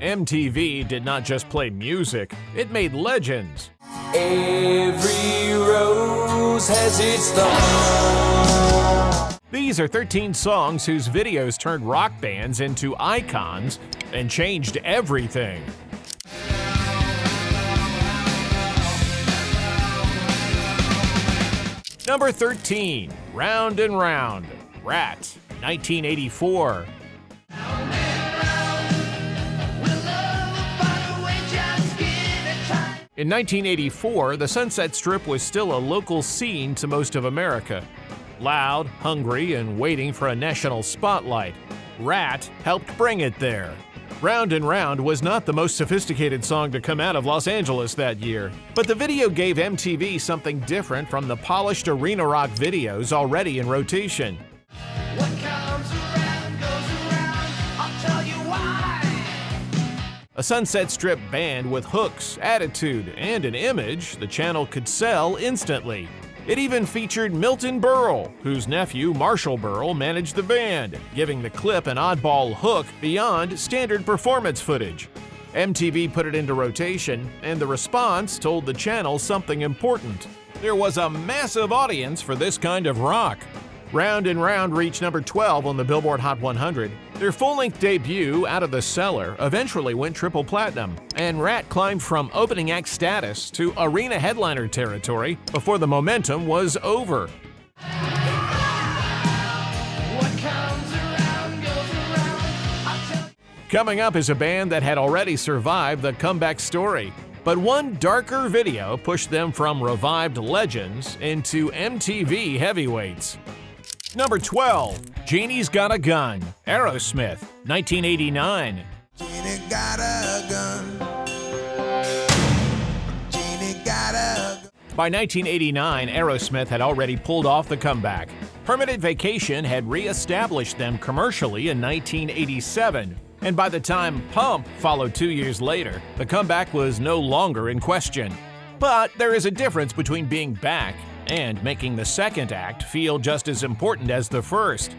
MTV did not just play music, it made legends. Every rose has its thorn. These are 13 songs whose videos turned rock bands into icons and changed everything. Number 13, Round and Round, Rat, 1984. In 1984, the Sunset Strip was still a local scene to most of America. Loud, hungry, and waiting for a national spotlight, Rat helped bring it there. Round and Round was not the most sophisticated song to come out of Los Angeles that year, but the video gave MTV something different from the polished Arena-Rock videos already in rotation. What comes around goes around, I'll tell you why. A Sunset Strip band with hooks, attitude, and an image the channel could sell instantly. It even featured Milton Berle, whose nephew Marshall Berle managed the band, giving the clip an oddball hook beyond standard performance footage. MTV put it into rotation, and the response told the channel something important. There was a massive audience for this kind of rock. Round and Round reached number 12 on the Billboard Hot 100. Their full-length debut, Out of the Cellar, eventually went triple platinum, and Rat climbed from opening act status to arena headliner territory before the momentum was over. Coming up is a band that had already survived the comeback story, but one darker video pushed them from revived legends into MTV heavyweights. Number 12, Jeannie's Got a Gun, Aerosmith, 1989. Jeannie got a gun. Jeannie got a gun. By 1989, Aerosmith had already pulled off the comeback. Permanent Vacation had re-established them commercially in 1987, and by the time Pump followed 2 years later, the comeback was no longer in question. But there is a difference between being back and making the second act feel just as important as the first.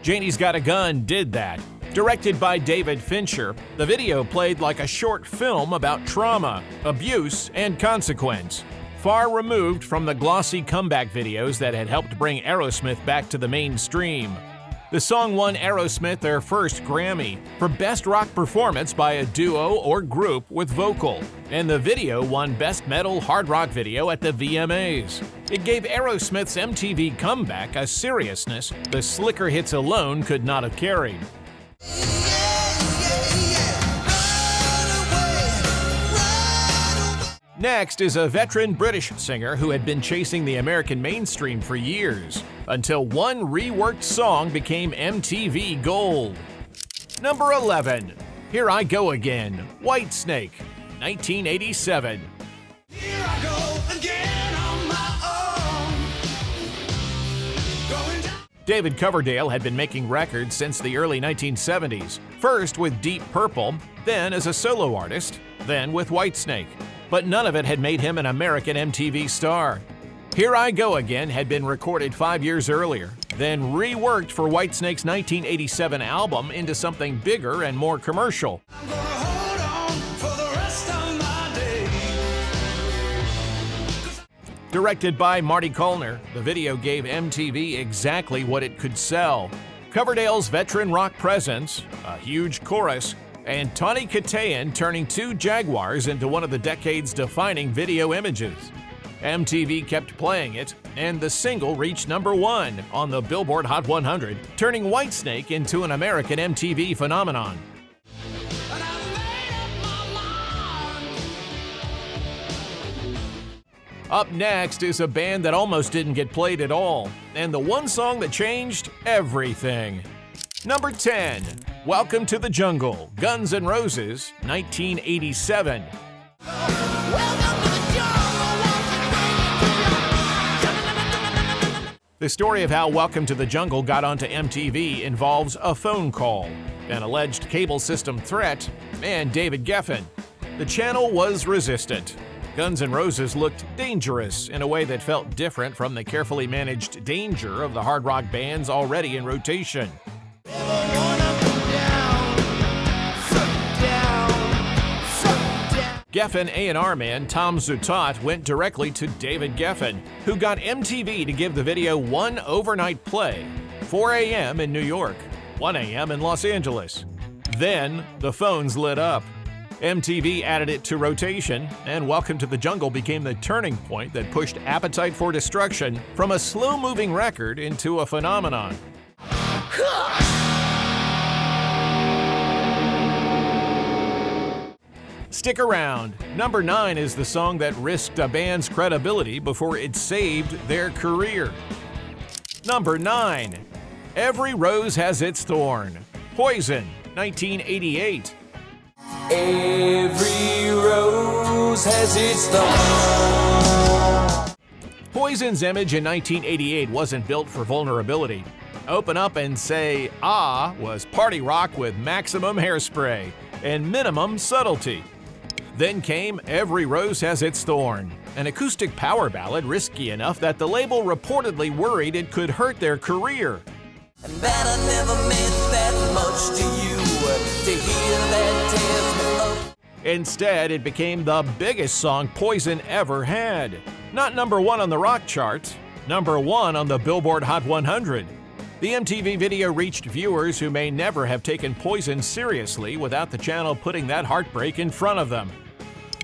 Janie's Got a Gun did that. Directed by David Fincher, the video played like a short film about trauma, abuse, and consequence, far removed from the glossy comeback videos that had helped bring Aerosmith back to the mainstream. The song won Aerosmith their first Grammy for Best Rock Performance by a Duo or Group with Vocal, and the video won Best Metal Hard Rock Video at the VMAs. It gave Aerosmith's MTV comeback a seriousness the slicker hits alone could not have carried. Next is a veteran British singer who had been chasing the American mainstream for years, until one reworked song became MTV Gold. Number 11, Here I Go Again, Whitesnake, 1987. Here I go again on my own. David Coverdale had been making records since the early 1970s, first with Deep Purple, then as a solo artist, then with Whitesnake. But none of it had made him an American MTV star. Here I Go Again had been recorded 5 years earlier, then reworked for Whitesnake's 1987 album into something bigger and more commercial. I'm gonna hold on for the rest of my days. Directed by Marty Callner, the video gave MTV exactly what it could sell. Coverdale's veteran rock presence, a huge chorus, and Tawny Kitaen turning two Jaguars into one of the decade's defining video images. MTV kept playing it, and the single reached number 1 on the Billboard Hot 100, turning Whitesnake into an American MTV phenomenon. And I've made up my mind. Up next is a band that almost didn't get played at all, and the one song that changed everything. Number 10, Welcome to the Jungle, Guns N' Roses, 1987. The story of how Welcome to the Jungle got onto MTV involves a phone call, an alleged cable system threat, and David Geffen. The channel was resistant. Guns N' Roses looked dangerous in a way that felt different from the carefully managed danger of the hard rock bands already in rotation. Geffen A&R man Tom Zutaut went directly to David Geffen, who got MTV to give the video one overnight play, 4 a.m. in New York, 1 a.m. in Los Angeles. Then the phones lit up. MTV added it to rotation, and Welcome to the Jungle became the turning point that pushed Appetite for Destruction from a slow-moving record into a phenomenon. Stick around. Number 9 is the song that risked a band's credibility before it saved their career. Number 9. Every Rose Has Its Thorn. Poison, 1988. Every rose has its thorn. Poison's image in 1988 wasn't built for vulnerability. Open Up and Say Ah was party rock with maximum hairspray and minimum subtlety. Then came Every Rose Has Its Thorn, an acoustic power ballad risky enough that the label reportedly worried it could hurt their career. And that I never meant that much to you, to hear that tears me up. Instead, it became the biggest song Poison ever had. Not number 1 on the rock charts, number 1 on the Billboard Hot 100. The MTV video reached viewers who may never have taken Poison seriously without the channel putting that heartbreak in front of them.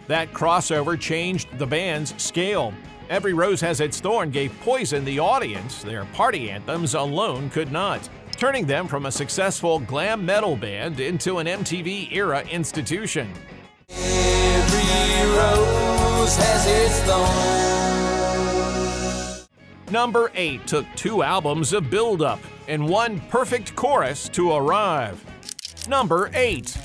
That crossover changed the band's scale. Every Rose Has Its Thorn gave Poison the audience their party anthems alone could not, turning them from a successful glam metal band into an MTV-era institution. Every rose has its thorn. Number 8 took 2 albums of build-up and 1 perfect chorus to arrive. Number 8.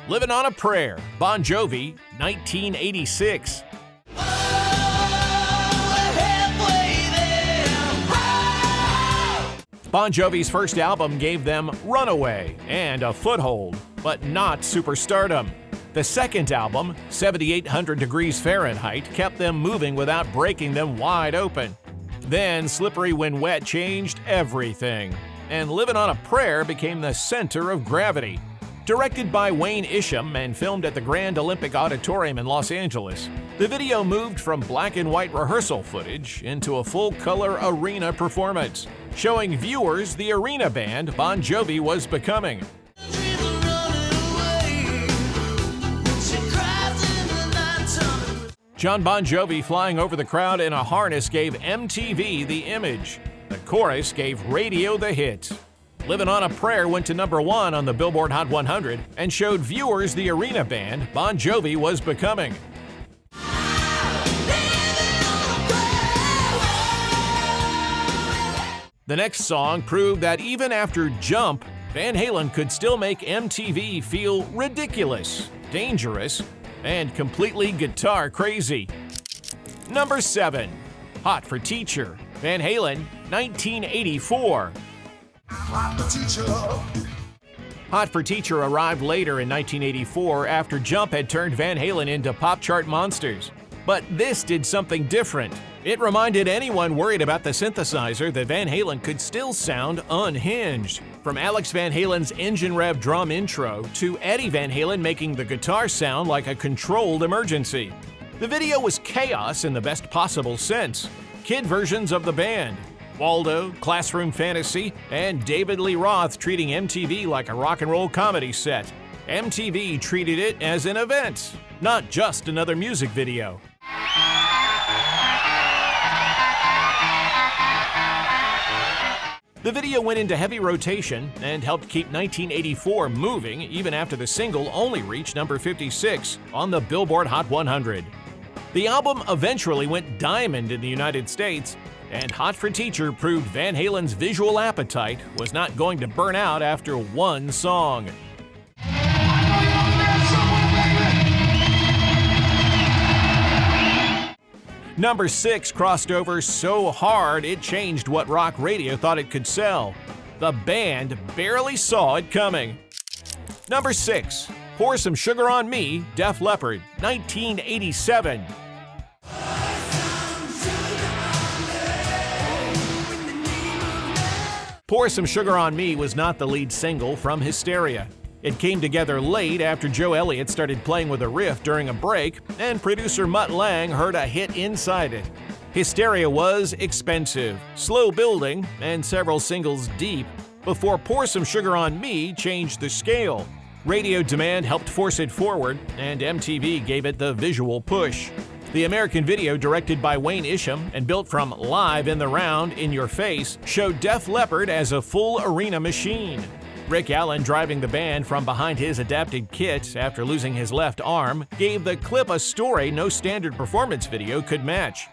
Living on a Prayer, Bon Jovi, 1986. Bon Jovi's first album gave them Runaway and a foothold, but not superstardom. The second album, 7800 Degrees Fahrenheit, kept them moving without breaking them wide open. Then Slippery When Wet changed everything, and Livin' on a Prayer became the center of gravity. Directed by Wayne Isham and filmed at the Grand Olympic Auditorium in Los Angeles, the video moved from black and white rehearsal footage into a full-color arena performance, showing viewers the arena band Bon Jovi was becoming. John Bon Jovi flying over the crowd in a harness gave MTV the image. The chorus gave radio the hit. Livin' on a Prayer went to number 1 on the Billboard Hot 100 and showed viewers the arena band Bon Jovi was becoming. The next song proved that even after Jump, Van Halen could still make MTV feel ridiculous, dangerous, and completely guitar crazy. Number 7. Hot for Teacher, Van Halen, 1984. Hot for Teacher arrived later in 1984 after Jump had turned Van Halen into pop chart monsters. But this did something different. It reminded anyone worried about the synthesizer that Van Halen could still sound unhinged. From Alex Van Halen's engine rev drum intro to Eddie Van Halen making the guitar sound like a controlled emergency. The video was chaos in the best possible sense. Kid versions of the band, Waldo, Classroom Fantasy, and David Lee Roth treating MTV like a rock and roll comedy set. MTV treated it as an event, not just another music video. The video went into heavy rotation and helped keep 1984 moving even after the single only reached number 56 on the Billboard Hot 100. The album eventually went diamond in the United States, and Hot for Teacher proved Van Halen's visual appetite was not going to burn out after one song. Number 6 crossed over so hard it changed what rock radio thought it could sell. The band barely saw it coming. Number 6, Pour Some Sugar on Me, Def Leppard, 1987. Pour Some Sugar on Me was not the lead single from Hysteria. It came together late after Joe Elliott started playing with a riff during a break, and producer Mutt Lange heard a hit inside it. Hysteria was expensive, slow building, and several singles deep before Pour Some Sugar on Me changed the scale. Radio demand helped force it forward, and MTV gave it the visual push. The American video, directed by Wayne Isham and built from Live in the Round, In Your Face, showed Def Leppard as a full arena machine. Rick Allen, driving the band from behind his adapted kit after losing his left arm, gave the clip a story no standard performance video could match.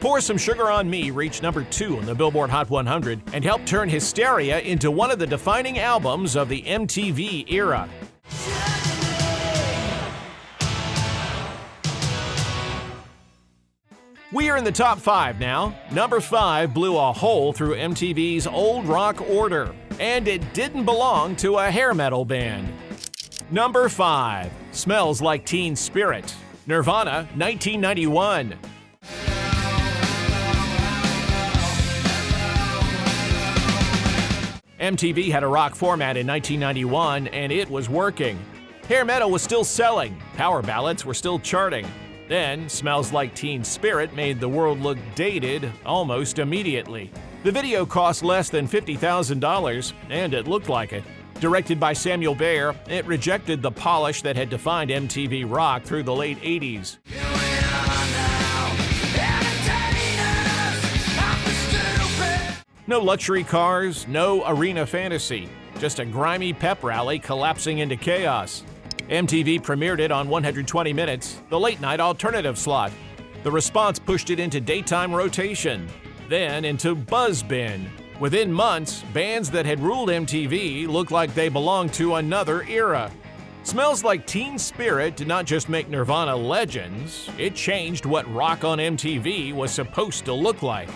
Pour Some Sugar on Me reached number 2 on the Billboard Hot 100 and helped turn Hysteria into one of the defining albums of the MTV era. We are in the top 5 now. Number 5 blew a hole through MTV's old rock order, and it didn't belong to a hair metal band. Number 5, Smells Like Teen Spirit, Nirvana, 1991. MTV had a rock format in 1991, and it was working. Hair metal was still selling, power ballads were still charting. Then, Smells Like Teen Spirit made the world look dated almost immediately. The video cost less than $50,000, and it looked like it. Directed by Samuel Bayer, it rejected the polish that had defined MTV rock through the late 80s. No luxury cars, no arena fantasy, just a grimy pep rally collapsing into chaos. MTV premiered it on 120 Minutes, the late-night alternative slot. The response pushed it into daytime rotation, then into Buzz Bin. Within months, bands that had ruled MTV looked like they belonged to another era. Smells Like Teen Spirit did not just make Nirvana legends, it changed what rock on MTV was supposed to look like.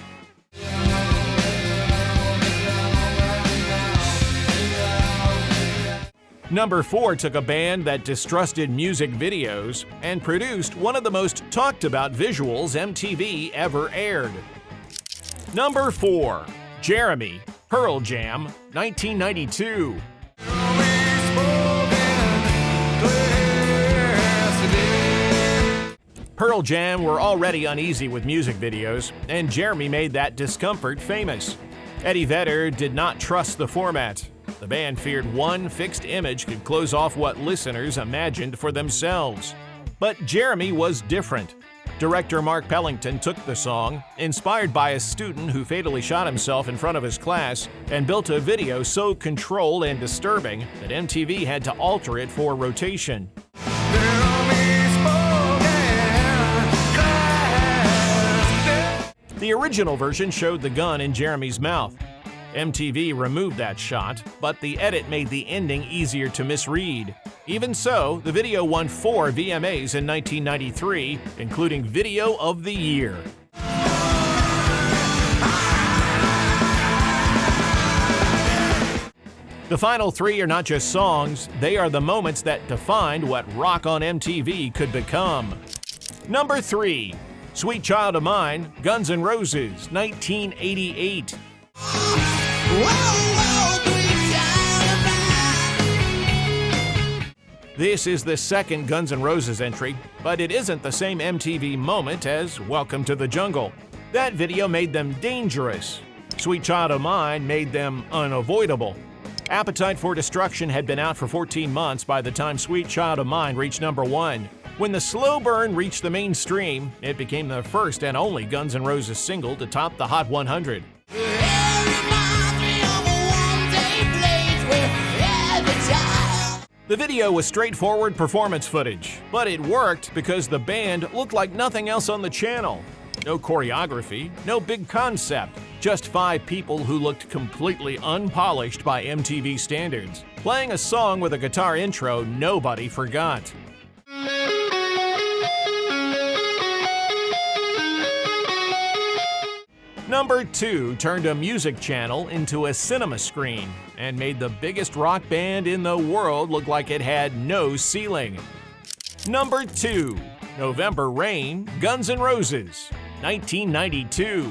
Number 4 took a band that distrusted music videos and produced one of the most talked about visuals MTV ever aired. Number 4, Jeremy, Pearl Jam, 1992. Pearl Jam were already uneasy with music videos, and Jeremy made that discomfort famous. Eddie Vedder did not trust the format. The band feared one fixed image could close off what listeners imagined for themselves. But Jeremy was different. Director Mark Pellington took the song, inspired by a student who fatally shot himself in front of his class, and built a video so controlled and disturbing that MTV had to alter it for rotation. The original version showed the gun in Jeremy's mouth. MTV removed that shot, but the edit made the ending easier to misread. Even so, the video won 4 VMAs in 1993, including Video of the Year. The final 3 are not just songs, they are the moments that defined what rock on MTV could become. Number 3, Sweet Child of Mine, Guns N' Roses, 1988. This is the second Guns N' Roses entry, but it isn't the same MTV moment as Welcome to the Jungle. That video made them dangerous. Sweet Child of Mine made them unavoidable. Appetite for Destruction had been out for 14 months by the time Sweet Child of Mine reached number 1. When the slow burn reached the mainstream, it became the first and only Guns N' Roses single to top the Hot 100. The video was straightforward performance footage, but it worked because the band looked like nothing else on the channel. No choreography, no big concept, just 5 people who looked completely unpolished by MTV standards, playing a song with a guitar intro nobody forgot. Number 2 turned a music channel into a cinema screen and made the biggest rock band in the world look like it had no ceiling. Number 2, November Rain, Guns N' Roses. 1992.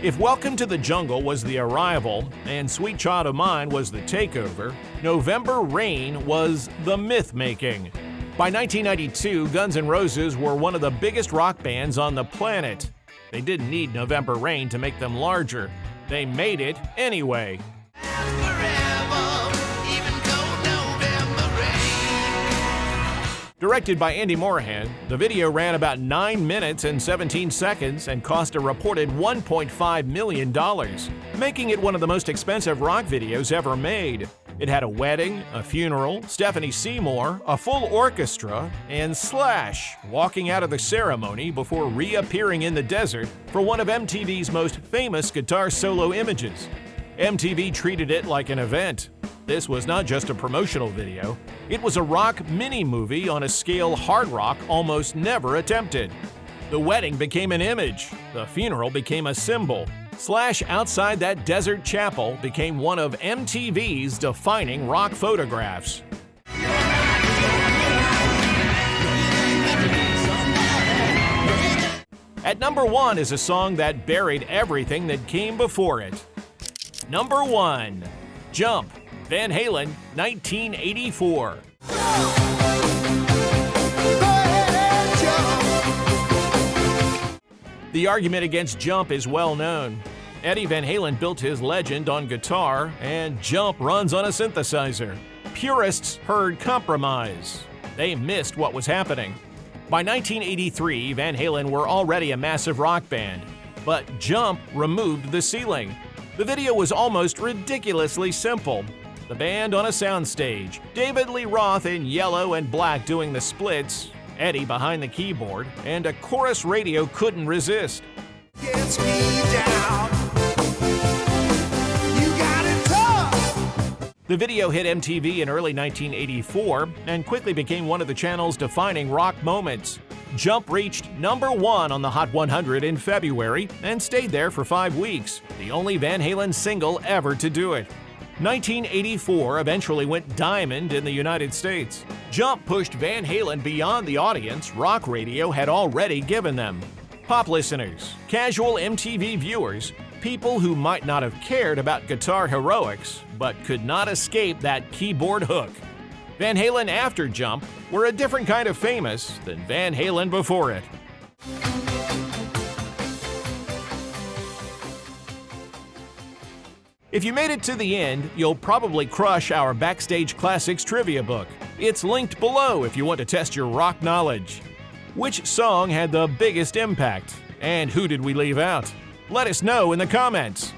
If Welcome to the Jungle was the arrival and Sweet Child of Mine was the takeover, November Rain was the myth-making. By 1992, Guns N' Roses were one of the biggest rock bands on the planet. They didn't need November Rain to make them larger. They made it anyway. Directed by Andy Morahan, the video ran about 9 minutes and 17 seconds and cost a reported $1.5 million, making it one of the most expensive rock videos ever made. It had a wedding, a funeral, Stephanie Seymour, a full orchestra, and Slash walking out of the ceremony before reappearing in the desert for one of MTV's most famous guitar solo images. MTV treated it like an event. This was not just a promotional video, it was a rock mini-movie on a scale hard rock almost never attempted. The wedding became an image, the funeral became a symbol. Slash outside that desert chapel became one of MTV's defining rock photographs. At number 1 is a song that buried everything that came before it. Number 1, Jump, Van Halen, 1984. The argument against Jump is well known. Eddie Van Halen built his legend on guitar, and Jump runs on a synthesizer. Purists heard compromise. They missed what was happening. By 1983, Van Halen were already a massive rock band, but Jump removed the ceiling. The video was almost ridiculously simple. The band on a soundstage, David Lee Roth in yellow and black doing the splits, Eddie behind the keyboard, and a chorus radio couldn't resist. Gets me down. You got it tough. The video hit MTV in early 1984 and quickly became one of the channel's defining rock moments. Jump reached number 1 on the Hot 100 in February and stayed there for 5 weeks, the only Van Halen single ever to do it. 1984 eventually went diamond in the United States. Jump pushed Van Halen beyond the audience rock radio had already given them. Pop listeners, casual MTV viewers, people who might not have cared about guitar heroics, but could not escape that keyboard hook. Van Halen after Jump were a different kind of famous than Van Halen before it. If you made it to the end, you'll probably crush our Backstage Classics trivia book. It's linked below if you want to test your rock knowledge. Which song had the biggest impact? And who did we leave out? Let us know in the comments.